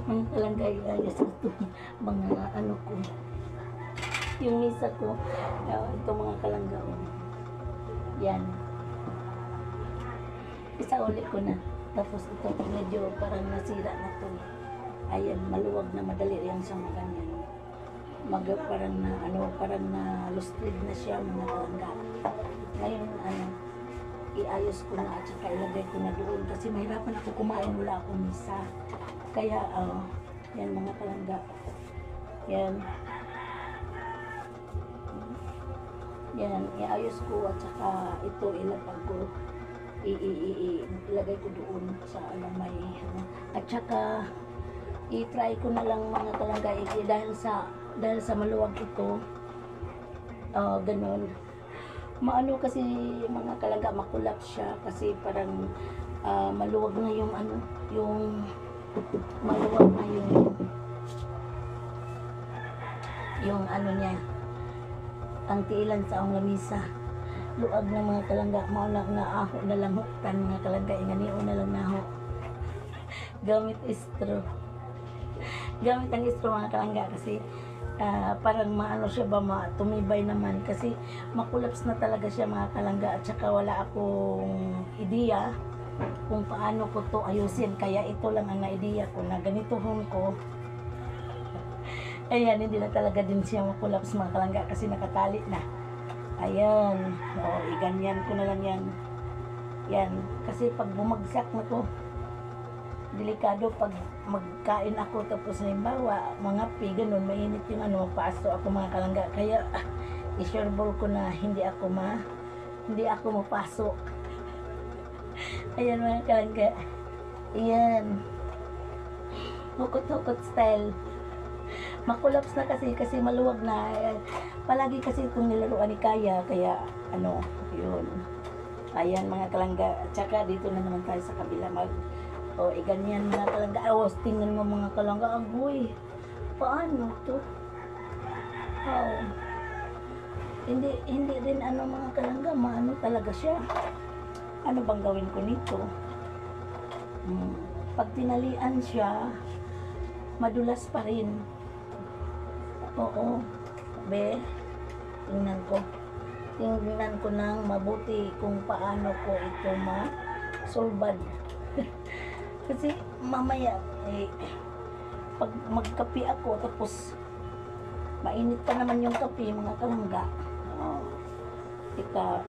Mga kalangga, ayos ito. Mga ano ko. Yung misa ko. Ito mga kalangga. Yan. Isa uli ko na. Tapos ito medyo parang nasira na to. Ayan, maluwag na madali yan sa mga ganyan. Parang na parang na lustrib na siya mga kalangga. Ngayon iayos ko na at saka ilagay ko na doon kasi mahirapan ako kumain, wala akong misa. Kaya yan mga kalangga. Yan. Yan, iayos ko at saka ito ilapag ko. Ilagay ko doon sa may at saka i-try ko na lang mga kalangga dahil sa maluwag ito ganun maano kasi mga kalangga makulap siya kasi parang maluwag na yung maluwag na yung niya ang tiilan sa ang lamisa luag na mga kalangga mao na aho na lang hutan mga kalangga inganion na lang naho gamit ang straw mga kalangga kasi parang maano siya ba tumibay naman kasi makulaps na talaga siya mga kalangga at saka wala akong ideya kung paano ko to ayusin kaya ito lang ang na-ideya ko na ganitohon ko. Ayan, hindi na talaga din siya makulaps mga kalangga kasi nakatali na. Ayan, iganyan ko na lang yan. Yan, kasi pag bumagsak na ko, delikado pag magkain ako tapos halimbawa, mga ganun, mainit yung paso ako mga kalangga. Kaya, i-sureball ko na hindi ako mapasok. Ayan mga kalangga. Ayan. Hukot-hukot style. Makulaps na kasi maluwag na. Palagi kasi itong nilaruan ni Kaya, kaya yun. Ayan mga kalangga. At saka dito na naman tayo sa kabila ganyan mga kalangga. Tingnan mo mga kalangga. Agoy. Paano to? Hindi din mga kalangga. Maano talaga siya. Ano bang gawin ko nito? Pag tinalian siya, madulas pa rin. Oo. Tingnan ko nang mabuti kung paano ko ito ma-solbad. Kasi mamaya pag magkape ako tapos mainit pa naman yung kape mga kalangga.